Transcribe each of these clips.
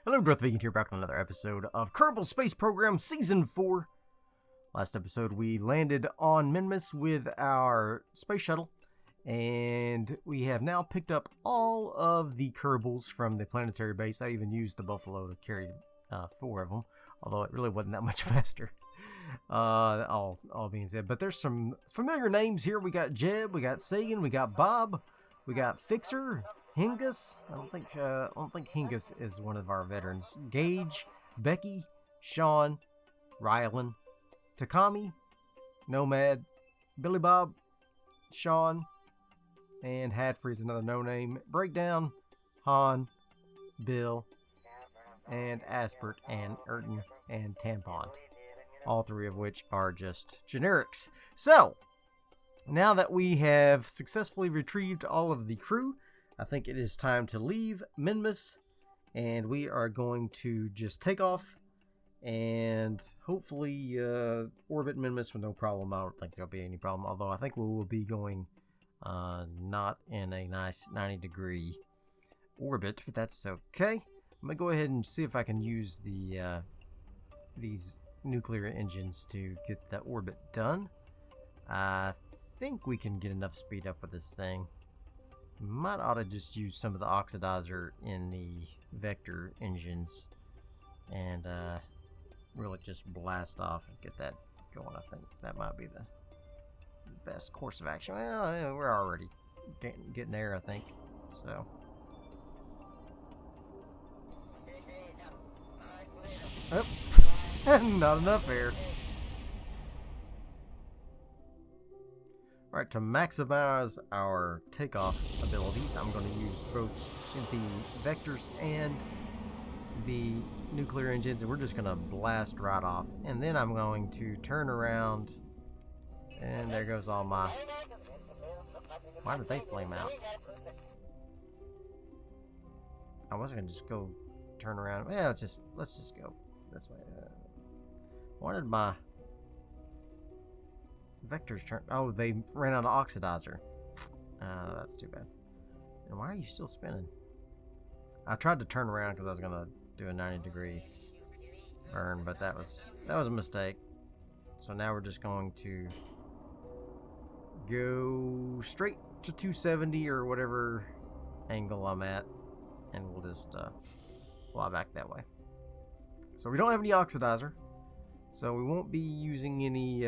Hello, Darthvegan here, back with another episode of Kerbal Space Program Season 4. Last episode we landed on Minimus with our space shuttle, and we have now picked up all of the Kerbals from the Planetary base. I even used the Buffalo to carry 4 of them, although it really wasn't that much faster. All being said, but there's some familiar names here. We got Jeb, we got Sagan, we got Bob, we got Fixer, Hingus. I don't think Hingus is one of our veterans. Gage, Becky, Sean, Rylan, Takami, Nomad, Billy Bob, Sean, and Hadfrey's another no-name. Breakdown, Han, Bill, and Aspert, and Erton, and Tampon. All 3 of which are just generics. So, now that we have successfully retrieved all of the crew, I think it is time to leave Minmus, and we are going to just take off and hopefully orbit Minmus with no problem. I don't think there'll be any problem, although I think we will be going not in a nice 90-degree orbit, but that's okay. I'm going to go ahead and see if I can use the these nuclear engines to get the orbit done. I think we can get enough speed up with this thing. Might ought to just use some of the oxidizer in the vector engines and really just blast off and get that going. I think that might be the best course of action. Well, we're already getting there, I think. So. Oh, not enough air. Alright, to maximize our takeoff abilities, I'm going to use both the vectors and the nuclear engines, and we're just going to blast right off. And then I'm going to turn around, and there goes all my... Why did they flame out? I was going to just go turn around. Yeah, let's just go this way. Why did my... vectors turn... Oh, they ran out of oxidizer. That's too bad. And why are you still spinning? I tried to turn around because I was going to do a 90-degree burn, but that was a mistake. So now we're just going to go straight to 270 or whatever angle I'm at, and we'll just fly back that way. So we don't have any oxidizer, so we won't be using any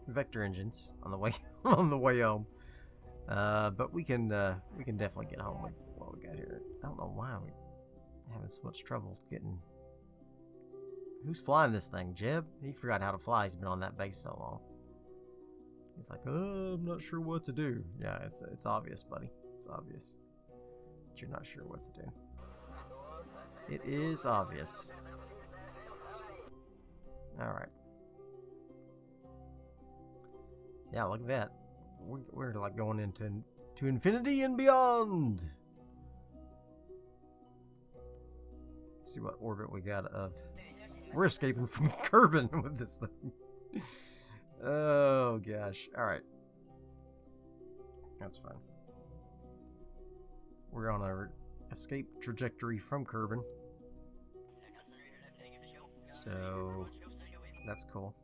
vector engines on the way home, but we can definitely get home with what we got here. I don't know why we're having so much trouble getting. Who's flying this thing? Jeb? He forgot how to fly. He's been on that base so long. He's like, I'm not sure what to do. Yeah, it's obvious, buddy. It's obvious that you're not sure what to do. It is obvious. All right. Yeah, look at that. We're like going into infinity and beyond. Let's see what orbit we got of. We're escaping from Kerbin with this thing. Oh gosh. All right. That's fine. We're on our escape trajectory from Kerbin. So that's cool.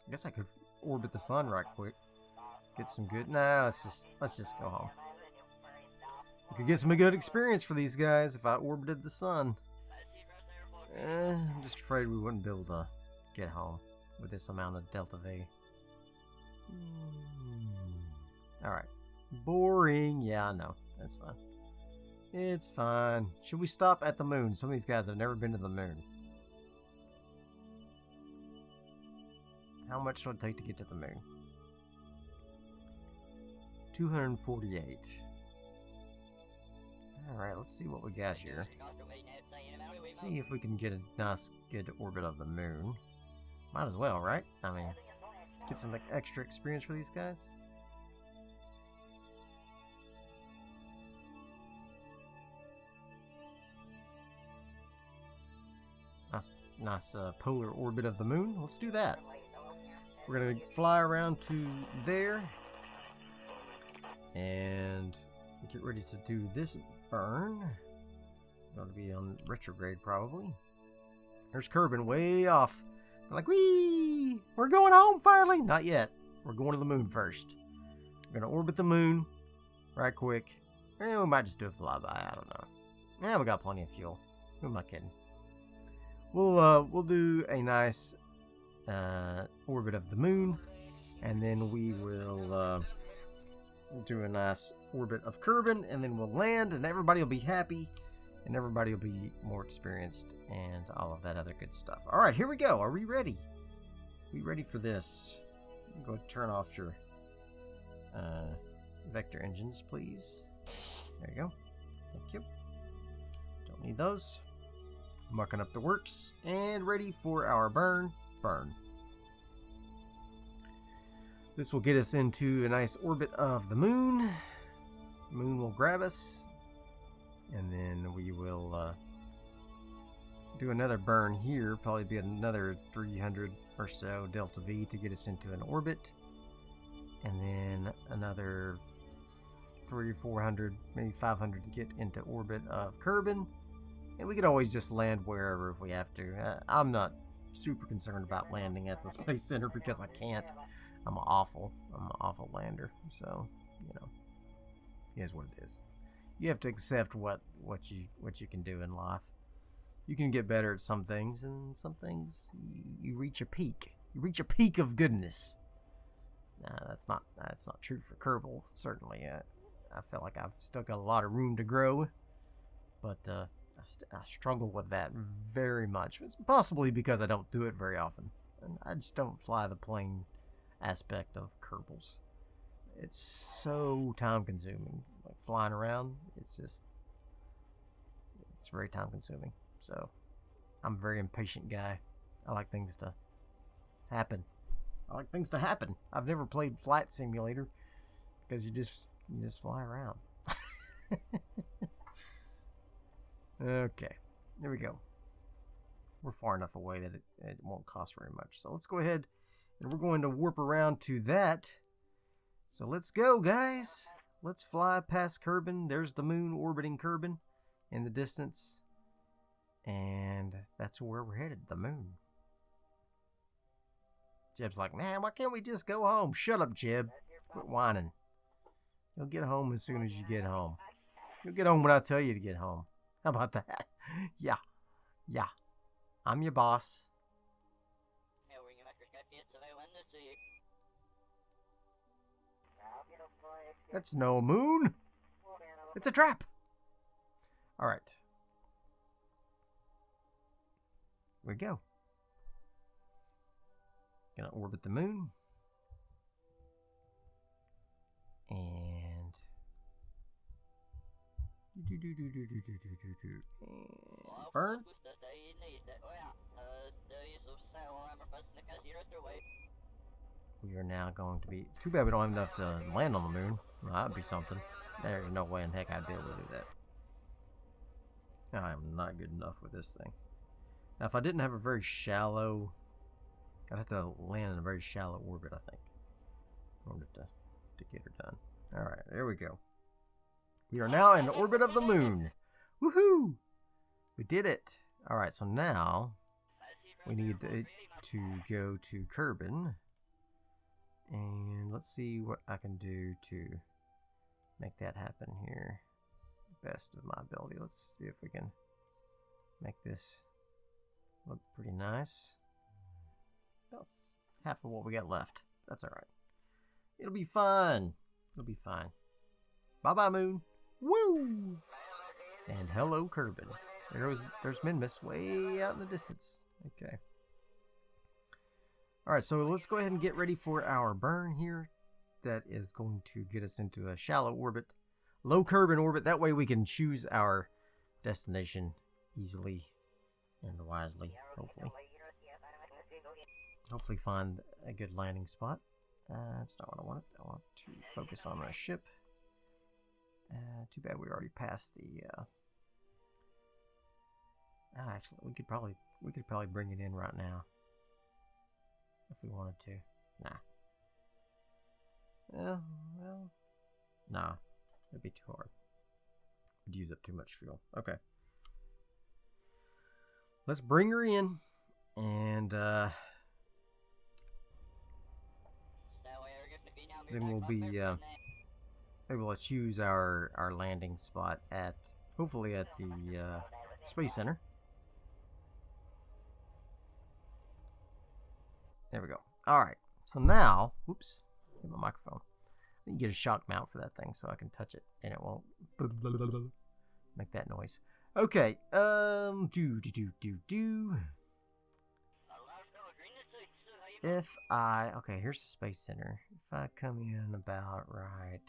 I guess I could orbit the sun right quick. Get some good. Nah, let's just go home. We could get some good experience for these guys if I orbited the sun. I'm just afraid we wouldn't be able to get home with this amount of Delta V. Alright. Boring. Yeah, I know. That's fine. It's fine. Should we stop at the moon? Some of these guys have never been to the moon. How much would it take to get to the moon? 248. Alright, let's see what we got here. Let's see if we can get a nice, good orbit of the moon. Might as well, right? I mean, get some extra experience for these guys. Nice polar orbit of the moon. Let's do that. We're going to fly around to there. And get ready to do this burn. Going to be on retrograde probably. There's Kerbin way off. They're like, wee! We're going home finally! Not yet. We're going to the moon first. We're going to orbit the moon right quick. We might just do a flyby. I don't know. Yeah, we got plenty of fuel. Who am I kidding? We'll do a nice orbit of the moon, and then we will do a nice orbit of Kerbin, and then we'll land, and everybody will be happy, and everybody will be more experienced, and all of that other good stuff. All right, here we go. Are we ready? We ready for this? Go ahead and turn off your vector engines, please. There you go. Thank you. Don't need those. Mucking up the works, and ready for our burn. This will get us into a nice orbit of the moon. Moon will grab us, and then we will do another burn here. Probably be another 300 or so delta V to get us into an orbit, and then another 300 or 400, maybe 500 to get into orbit of Kerbin. And we could always just land wherever if we have to. I'm not super concerned about landing at the Space Center because I can't. I'm an awful lander. So, you know, it is what it is. You have to accept what you can do in life. You can get better at some things, and some things you reach a peak. You reach a peak of goodness. That's not true for Kerbal. Certainly, I feel like I've still got a lot of room to grow, but I struggle with that very much. It's possibly because I don't do it very often, and I just don't fly the plane aspect of Kerbals. It's so time consuming. Like flying around, it's very time consuming. So I'm a very impatient guy. I like things to happen. I've never played Flight Simulator because you just fly around. Okay, here we go. We're far enough away that it won't cost very much. So let's go ahead, and we're going to warp around to that. So let's go, guys. Let's fly past Kerbin. There's the moon orbiting Kerbin in the distance. And that's where we're headed, the moon. Jeb's like, man, why can't we just go home? Shut up, Jeb. Quit whining. You'll get home as soon as you get home. You'll get home when I tell you to get home. How about that? Yeah. I'm your boss. That's no moon. It's a trap. Alright. Here we go. Gonna orbit the moon. And burn. We are now going to be... Too bad we don't have enough to land on the moon. Well, that'd be something. There's no way in heck I'd be able to do that. I am not good enough with this thing. Now, if I didn't have a very shallow... I'd have to land in a very shallow orbit, I think, in order to get her done. Alright, there we go. We are now in orbit of the moon. Woohoo! We did it. Alright, so now we need to go to Kerbin. And let's see what I can do to make that happen here. Best of my ability. Let's see if we can make this look pretty nice. That's half of what we got left. That's alright. It'll be fun. It'll be fine. Bye-bye, moon. Woo! And hello, Kerbin. There's Minmus way out in the distance. Okay. Alright, so let's go ahead and get ready for our burn here. That is going to get us into a shallow orbit. Low Kerbin orbit. That way we can choose our destination easily and wisely, hopefully. Hopefully find a good landing spot. That's not what I wanted. I want to focus on my ship. Too bad we already passed the... actually, we could probably bring it in right now if we wanted to. Nah. Well, nah. It'd be too hard. It'd use up too much fuel. Okay. Let's bring her in, and then we'll be able to choose our landing spot at, hopefully at the Space Center. There we go. Alright, so now, oops, hit my microphone. I need to get a shock mount for that thing so I can touch it and it won't make that noise. Okay, okay, here's the Space Center. If I come in about right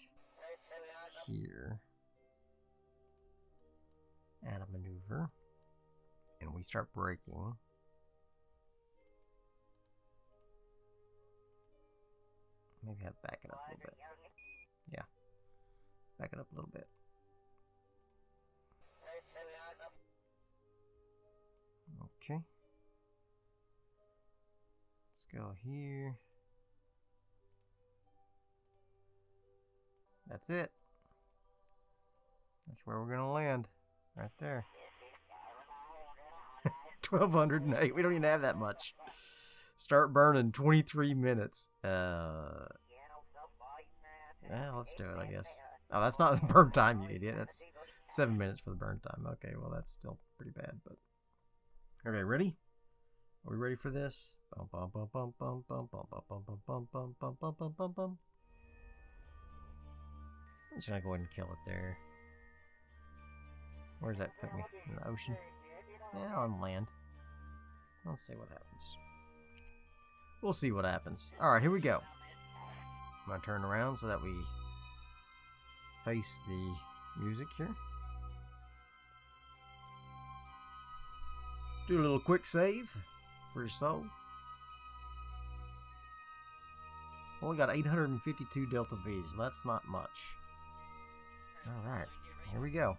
here, add a maneuver, and we start braking. Maybe I'll back it up a little bit. Yeah, back it up a little bit. Okay. Let's go here. That's it. That's where we're gonna land. Right there. 1208. We don't even have that much. Start burning 23 minutes. Yeah, let's do it, I guess. Oh, that's not the burn time, you idiot. That's 7 minutes for the burn time. Okay, well, that's still pretty bad, but... Okay, ready? Are we ready for this? Bum, bum, bum, bum, bum, bum, bum, bum, bum, bum, bum, bum, bum, bum, bum, bum, bum. I'm just gonna go ahead and kill it there. Where's that put me? In the ocean? Yeah, on land. Let's see what happens. We'll see what happens. Alright, here we go. I'm gonna turn around so that we face the music here. Do a little quick save for your soul. Only got 852 Delta V's. That's not much. Alright, here we go.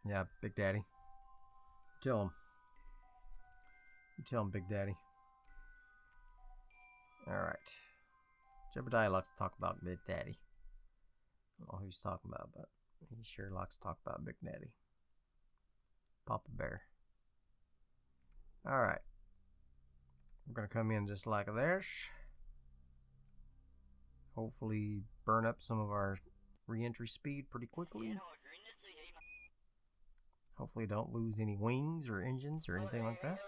Yeah, Big Daddy. Tell him. You tell him, Big Daddy. Alright. Jebediah likes to talk about Big Daddy. I don't know who he's talking about, but he sure likes to talk about Big Daddy. Papa Bear. Alright. We're going to come in just like this. Hopefully burn up some of our re-entry speed pretty quickly. Hopefully don't lose any wings or engines or anything like that.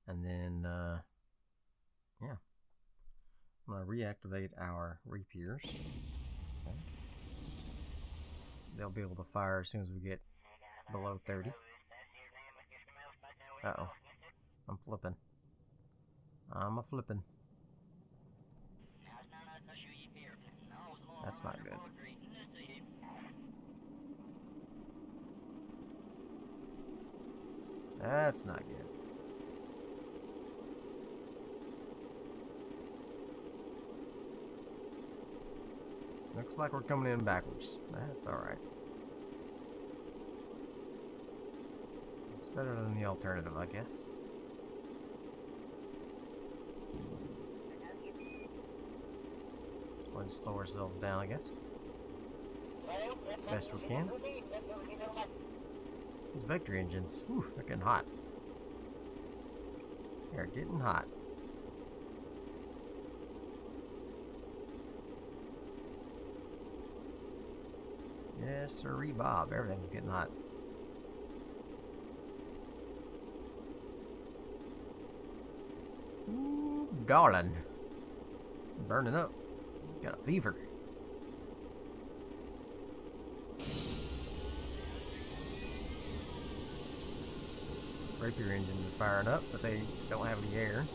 And then, yeah. I'm going to reactivate our reappears. Okay. They'll be able to fire as soon as we get below 30. Uh-oh. I'm flipping. I'm a-flipping. That's not good. That's not good. Looks like we're coming in backwards. That's alright. It's better than the alternative, I guess. Let's go ahead and slow ourselves down, I guess. Best we can. Those vector engines, whew, they're getting hot. They're getting hot. Yes, sirree, Bob. Everything's getting hot. Ooh, darling. Burning up. Got a fever. Rapier engines are firing up, but they don't have any air.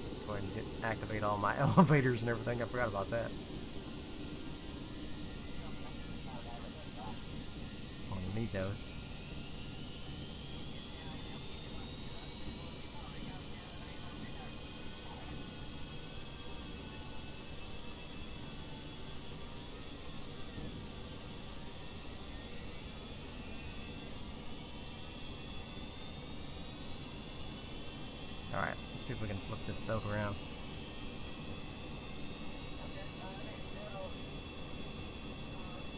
Let's go ahead and activate all my elevators and everything. I forgot about that. I'm gonna need those. see if we can flip this belt around.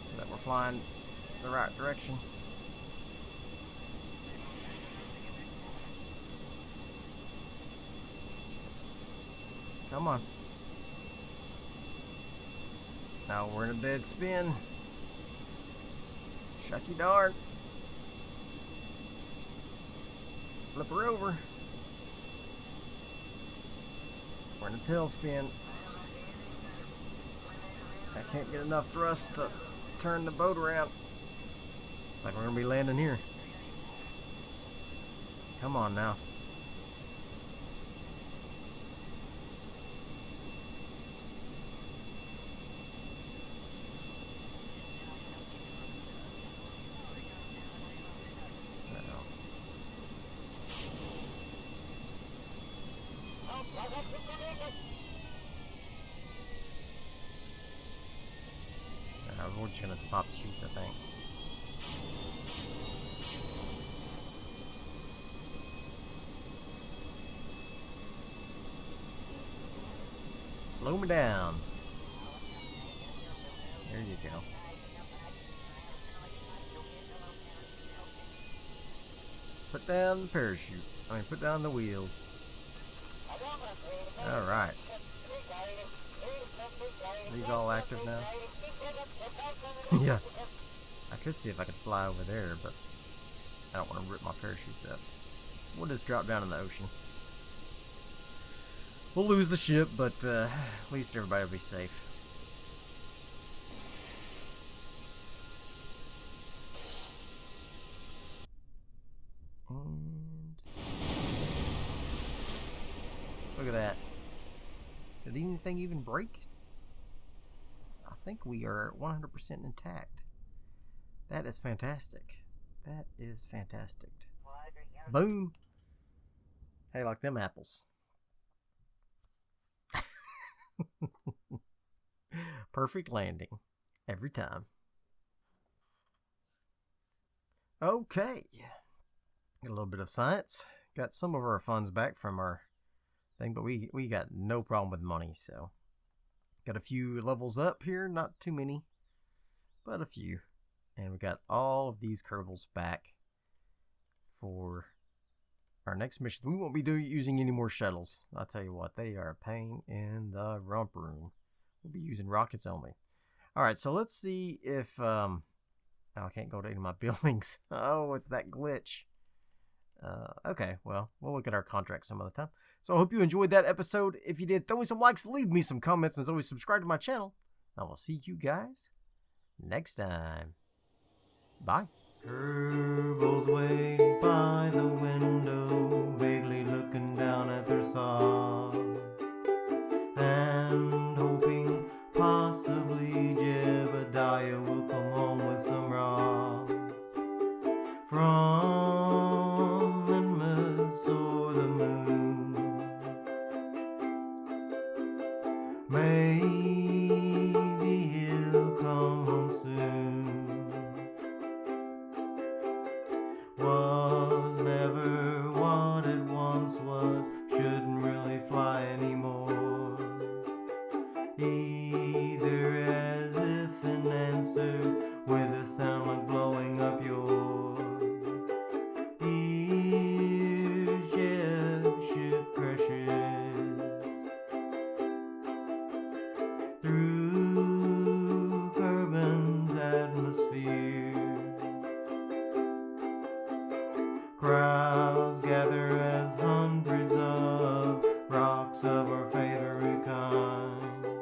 So that we're flying the right direction. Come on. Now we're in a dead spin. Shucky darn. Flip her over. We're in a tailspin. I can't get enough thrust to turn the boat around. Like we're gonna be landing here. Come on now. We're just gonna pop the chutes, I think. Slow me down. There you go. Put down the parachute. Put down the wheels. Alright. These all active now? Yeah. I could see if I could fly over there, but I don't want to rip my parachutes up. We'll just drop down in the ocean. We'll lose the ship, but at least everybody will be safe. And look at that. Did anything even break? I think we are 100% intact. That is fantastic. That is fantastic. Boom. Hey, like them apples. Perfect landing. Every time. Okay. Got a little bit of science. Got some of our funds back from our thing, but we got no problem with money, so. Got a few levels up here, not too many, but a few. And we got all of these Kerbals back for our next mission. We won't be using any more shuttles. I'll tell you what, they are a pain in the rump room. We'll be using rockets only. Alright, so let's see if... oh, I can't go to any of my buildings. Oh, it's that glitch. Okay, well, we'll look at our contract some other time. So I hope you enjoyed that episode. If you did, throw me some likes, leave me some comments, and as always, subscribe to my channel. I will see you guys next time. Bye. Kerbal's waiting by the window, vaguely looking down at their saw, and hoping possibly Jebediah will come home with some raw from Minmus or the moon. Maybe he'll come home soon. Was never what it once was, shouldn't really fly anymore. Either as if an answer with a sound like blowing up your ears. Ship crashes through Kerbin's atmosphere. Crowds gather as hundreds of rocks of our favorite kind